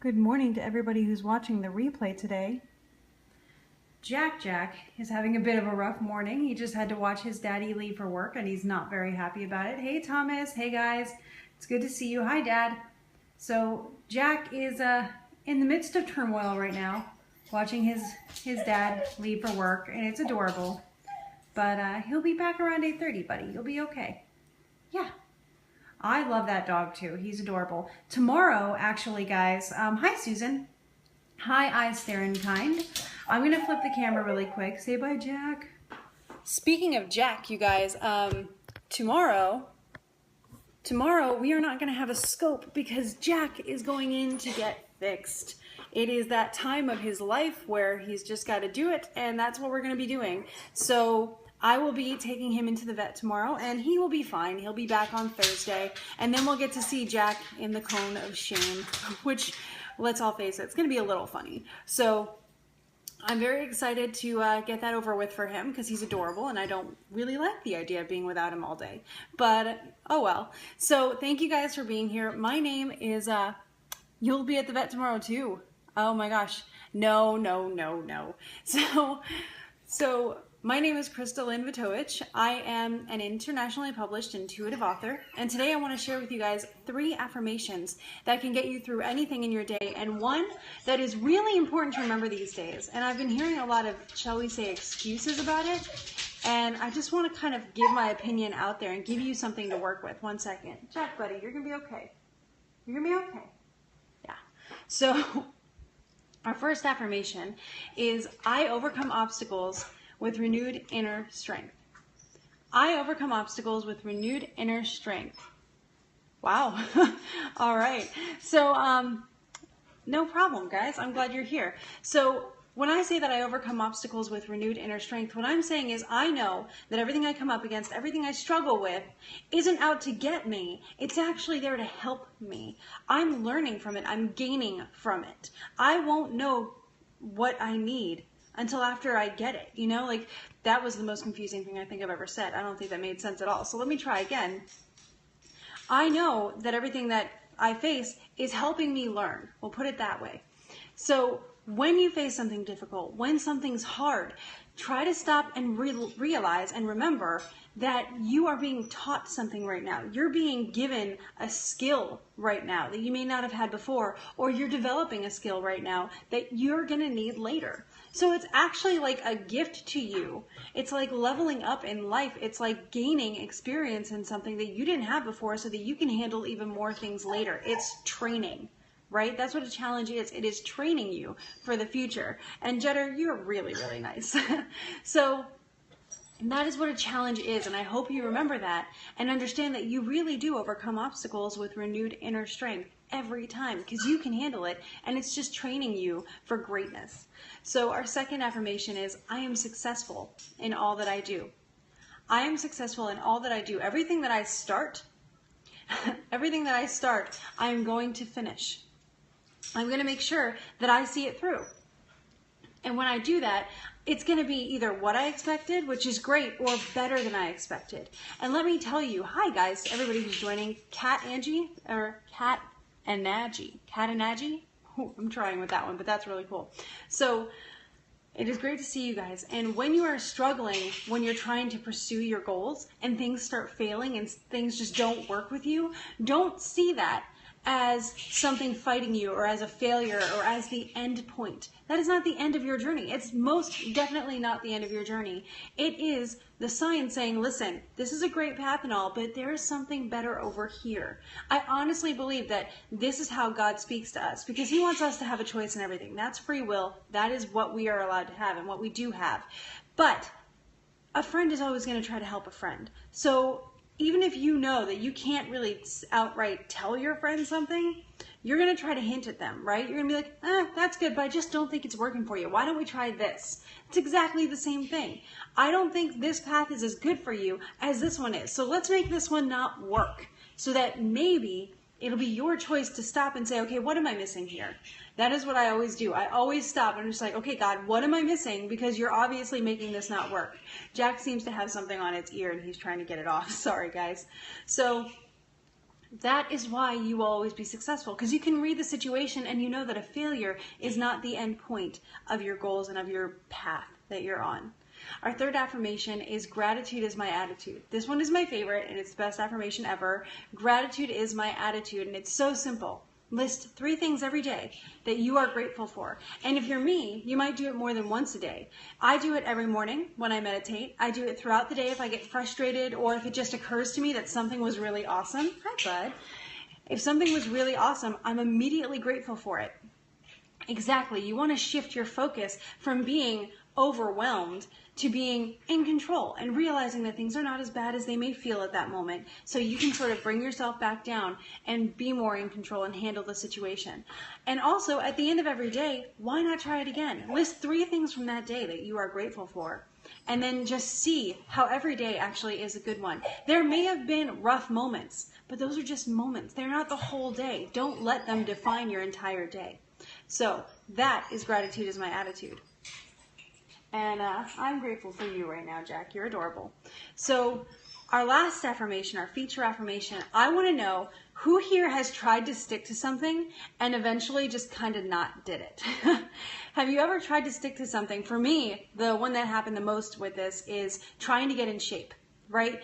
Good morning to everybody who's watching the replay today. Jack is having a bit of a rough morning. He just had to watch his daddy leave for work and he's not very happy about it. Hey Thomas, hey guys, it's good to see you. Hi Dad. So Jack is in the midst of turmoil right now, watching his dad leave for work, and it's adorable. But he'll be back around 8:30, buddy. You'll be okay. Yeah. I love that dog too. He's adorable. Tomorrow, actually, guys, hi Susan. Hi, eyes staring kind. I'm gonna flip the camera really quick. Say bye, Jack. Speaking of Jack, you guys, tomorrow we are not gonna have a scope because Jack is going in to get fixed. It is that time of his life where he's just got to do it, and that's what we're gonna be doing. So I will be taking him into the vet tomorrow, and he will be fine. He'll be back on Thursday, and then we'll get to see Jack in the cone of shame, which, let's all face it, it's going to be a little funny. So I'm very excited to get that over with for him because he's adorable, and I don't really like the idea of being without him all day. But, oh well. So thank you guys for being here. My name is, you'll be at the vet tomorrow too. Oh my gosh. No. So my name is Krista Lynn Vitovich. I am an internationally published intuitive author, and today I want to share with you guys 3 affirmations that can get you through anything in your day, and one that is really important to remember these days. And I've been hearing a lot of, shall we say, excuses about it, and I just want to kind of give my opinion out there and give you something to work with. One second. Jack, buddy, you're going to be okay. You're going to be okay. Yeah. So our first affirmation is, I overcome obstacles with renewed inner strength. I overcome obstacles with renewed inner strength. Wow. All right. So, no problem, guys. I'm glad you're here. So when I say that I overcome obstacles with renewed inner strength, what I'm saying is I know that everything I come up against, everything I struggle with, isn't out to get me. It's actually there to help me. I'm learning from it. I'm gaining from it. I won't know what I need until after I get it, you know, like that was the most confusing thing I think I've ever said. I don't think that made sense at all. So let me try again. I know that everything that I face is helping me learn. We'll put it that way. So when you face something difficult, when something's hard, try to stop and realize and remember that you are being taught something right now. You're being given a skill right now that you may not have had before, or you're developing a skill right now that you're going to need later. So it's actually like a gift to you. It's like leveling up in life. It's like gaining experience in something that you didn't have before so that you can handle even more things later. It's training, right? That's what a challenge is. It is training you for the future. And Jetter, you're really, really nice. So that is what a challenge is, and I hope you remember that and understand that you really do overcome obstacles with renewed inner strength every time because you can handle it, and it's just training you for greatness. So our second affirmation is, I am successful in all that I do. I am successful in all that I do. Everything that I start, I am going to finish. I'm going to make sure that I see it through. And when I do that, it's going to be either what I expected, which is great, or better than I expected. And let me tell you, hi guys, everybody who's joining, Kat and Nagy. I'm trying with that one, but that's really cool. So it is great to see you guys. And when you are struggling, when you're trying to pursue your goals and things start failing and things just don't work with you, don't see that as something fighting you or as a failure or as the end point. That is not the end of your journey. It's most definitely not the end of your journey. It is the sign saying, listen, this is a great path and all, but there is something better over here. I honestly believe that this is how God speaks to us because he wants us to have a choice in everything. That's free will. That is what we are allowed to have and what we do have. But a friend is always going to try to help a friend. So even if you know that you can't really outright tell your friend something, you're going to try to hint at them, right? You're going to be like, that's good, but I just don't think it's working for you. Why don't we try this? It's exactly the same thing. I don't think this path is as good for you as this one is. So let's make this one not work so that maybe it'll be your choice to stop and say, okay, what am I missing here? That is what I always do. I always stop and I'm just like, okay, God, what am I missing? Because you're obviously making this not work. Jack seems to have something on its ear and he's trying to get it off. Sorry, guys. So That is why you will always be successful, because you can read the situation and you know that a failure is not the end point of your goals and of your path that you're on. Our third affirmation is gratitude is my attitude. This one is my favorite and it's the best affirmation ever. Gratitude is my attitude, and it's so simple. List 3 things every day that you are grateful for. And if you're me, you might do it more than once a day. I do it every morning when I meditate. I do it throughout the day if I get frustrated, or if it just occurs to me that something was really awesome. Hi, bud. If something was really awesome, I'm immediately grateful for it. Exactly. You want to shift your focus from being overwhelmed to being in control and realizing that things are not as bad as they may feel at that moment, so you can sort of bring yourself back down and be more in control and handle the situation. And also, at the end of every day, why not try it again? List 3 things from that day that you are grateful for, and then just see how every day actually is a good one. There may have been rough moments, but those are just moments. They're not the whole day. Don't let them define your entire day. So that is gratitude is my attitude. And I'm grateful for you right now, Jack. You're adorable. So our last affirmation, our feature affirmation, I want to know who here has tried to stick to something and eventually just kind of not did it. Have you ever tried to stick to something? For me, the one that happened the most with this is trying to get in shape, right?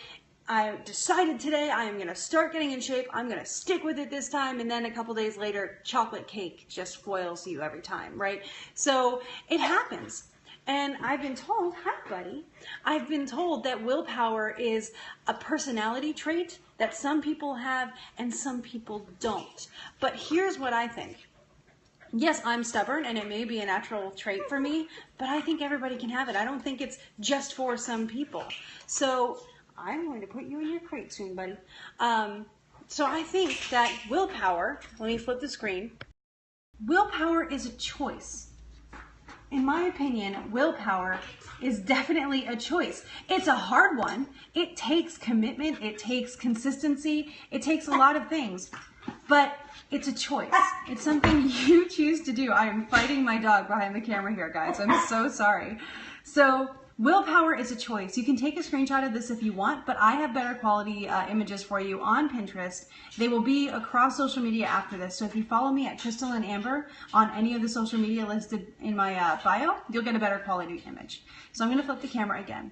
I decided today I am going to start getting in shape. I'm going to stick with it this time. And then a couple days later, chocolate cake just foils you every time, right? So it happens. And I've been told, hi buddy, I've been told that willpower is a personality trait that some people have and some people don't. But here's what I think. Yes, I'm stubborn and it may be a natural trait for me, but I think everybody can have it. I don't think it's just for some people. So I'm going to put you in your crate soon, buddy. So I think that willpower, let me flip the screen. Willpower is a choice. In my opinion, willpower is definitely a choice. It's a hard one. It takes commitment. It takes consistency. It takes a lot of things. But it's a choice. It's something you choose to do. I am fighting my dog behind the camera here, guys. I'm so sorry. So willpower is a choice. You can take a screenshot of this if you want, but I have better quality images for you on Pinterest. They will be across social media after this. So if you follow me at Crystal and Amber on any of the social media listed in my bio, you'll get a better quality image. So I'm going to flip the camera again.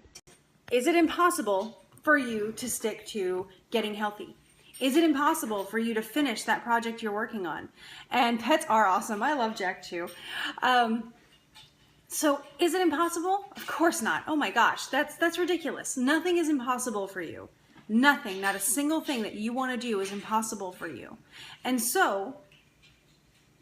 Is it impossible for you to stick to getting healthy? Is it impossible for you to finish that project you're working on? And pets are awesome. I love Jack too. So is it impossible? Of course not. Oh my gosh, that's ridiculous. Nothing is impossible for you. Nothing, not a single thing that you want to do is impossible for you. And so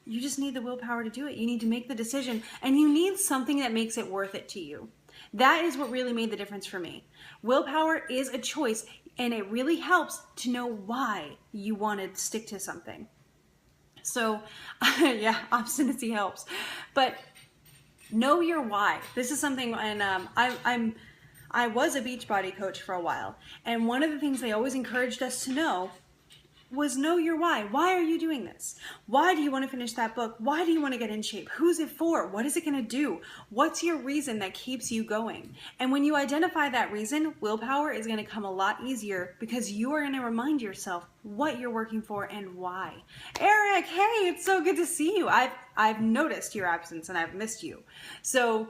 you just need the willpower to do it. You need to make the decision, and you need something that makes it worth it to you. That is what really made the difference for me. Willpower is a choice, and it really helps to know why you want to stick to something. So yeah, obstinacy helps. But know your why. This is something, and I was a Beachbody coach for a while, and one of the things they always encouraged us to know was know your why. Why are you doing this? Why do you want to finish that book? Why do you want to get in shape? Who's it for? What is it going to do? What's your reason that keeps you going? And when you identify that reason, willpower is going to come a lot easier, because you are going to remind yourself what you're working for and why. Eric, hey, it's so good to see you. I've noticed your absence and I've missed you. So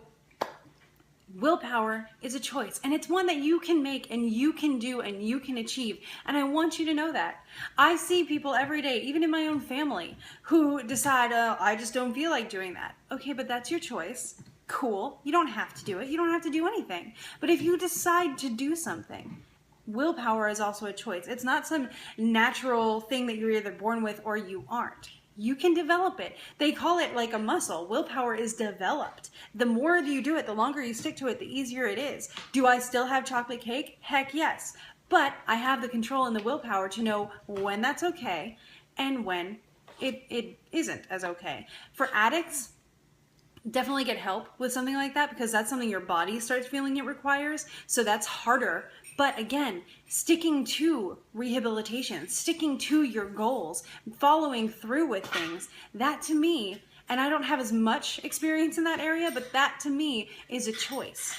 willpower is a choice, and it's one that you can make and you can do and you can achieve. And I want you to know that. I see people every day, even in my own family, who decide, oh, I just don't feel like doing that. Okay, but that's your choice. Cool. You don't have to do it. You don't have to do anything. But if you decide to do something, willpower is also a choice. It's not some natural thing that you're either born with or you aren't. You can develop it. They call it like a muscle. Willpower is developed. The more you do it, the longer you stick to it, the easier it is. Do I still have chocolate cake? Heck yes. But I have the control and the willpower to know when that's okay and when it isn't as okay. For addicts, definitely get help with something like that, because that's something your body starts feeling it requires. So that's harder. But again, sticking to rehabilitation, sticking to your goals, following through with things, that to me, and I don't have as much experience in that area, but that to me is a choice.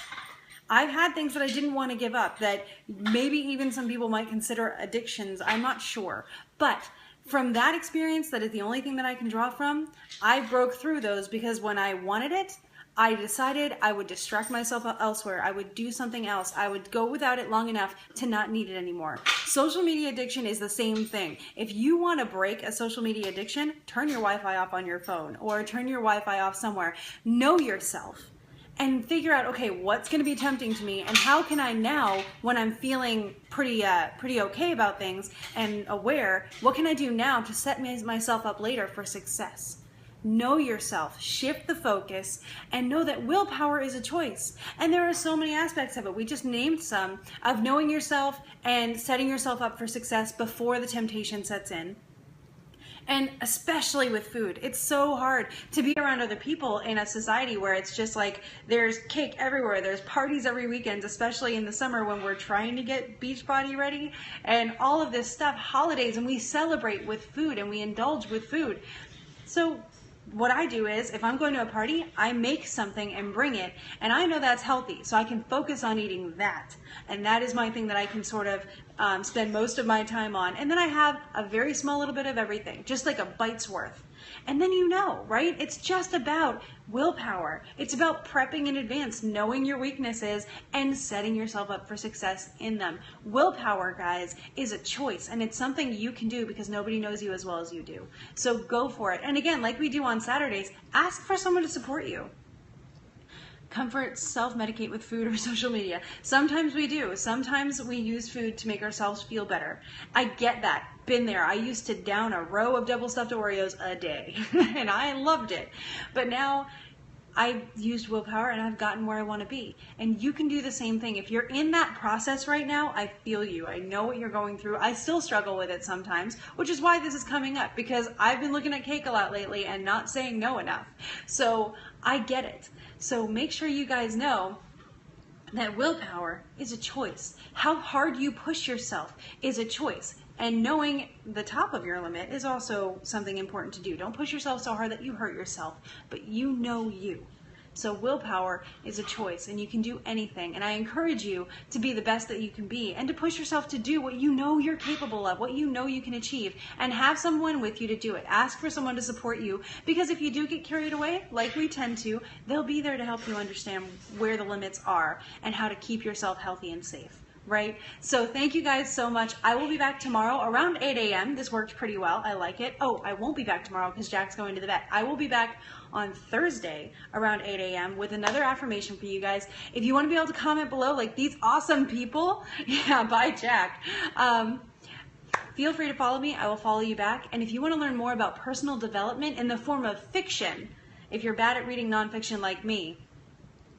I've had things that I didn't want to give up that maybe even some people might consider addictions. I'm not sure. But from that experience, that is the only thing that I can draw from, I broke through those because when I wanted it, I decided I would distract myself elsewhere. I would do something else. I would go without it long enough to not need it anymore. Social media addiction is the same thing. If you want to break a social media addiction, turn your Wi-Fi off on your phone or turn your Wi-Fi off somewhere. Know yourself and figure out, okay, what's going to be tempting to me and how can I now, when I'm feeling pretty okay about things and aware, what can I do now to set myself up later for success? Know yourself, shift the focus, and know that willpower is a choice. And there are so many aspects of it. We just named some of knowing yourself and setting yourself up for success before the temptation sets in. And especially with food, it's so hard to be around other people in a society where it's just like there's cake everywhere, there's parties every weekend, especially in the summer when we're trying to get Beachbody ready and all of this stuff, holidays, and we celebrate with food and we indulge with food. So what I do is, if I'm going to a party, I make something and bring it, and I know that's healthy, so I can focus on eating that. And that is my thing that I can sort of spend most of my time on. And then I have a very small little bit of everything, just like a bite's worth. And then you know, right? It's just about willpower. It's about prepping in advance, knowing your weaknesses, and setting yourself up for success in them. Willpower, guys, is a choice, and it's something you can do because nobody knows you as well as you do. So go for it. And again, like we do on Saturdays, ask for someone to support you. Comfort, self-medicate with food or social media. Sometimes we do. Sometimes we use food to make ourselves feel better. I get that. Been there. I used to down a row of double stuffed Oreos a day and I loved it. But now I've used willpower and I've gotten where I want to be. And you can do the same thing. If you're in that process right now, I feel you. I know what you're going through. I still struggle with it sometimes, which is why this is coming up, because I've been looking at cake a lot lately and not saying no enough. So I get it. So make sure you guys know that willpower is a choice. How hard you push yourself is a choice. And knowing the top of your limit is also something important to do. Don't push yourself so hard that you hurt yourself, but you know you. So willpower is a choice, and you can do anything. And I encourage you to be the best that you can be and to push yourself to do what you know you're capable of, what you know you can achieve, and have someone with you to do it. Ask for someone to support you, because if you do get carried away, like we tend to, they'll be there to help you understand where the limits are and how to keep yourself healthy and safe. Right? So thank you guys so much. I will be back tomorrow around 8 a.m. This worked pretty well. I like it. Oh, I won't be back tomorrow because Jack's going to the vet. I will be back on Thursday around 8 a.m. with another affirmation for you guys. If you want to be able to comment below like these awesome people, yeah, bye Jack. Feel free to follow me. I will follow you back. And if you want to learn more about personal development in the form of fiction, if you're bad at reading nonfiction like me,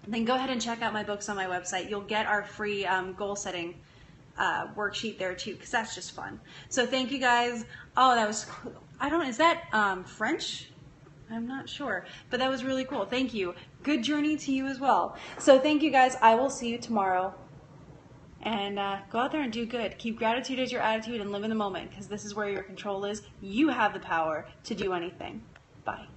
then go ahead and check out my books on my website. You'll get our free goal setting worksheet there too, because that's just fun. So thank you guys. Oh, that was cool. Is that French? I'm not sure, but that was really cool. Thank you. Good journey to you as well. So thank you guys. I will see you tomorrow. And go out there and do good. Keep gratitude as your attitude and live in the moment, because this is where your control is. You have the power to do anything. Bye.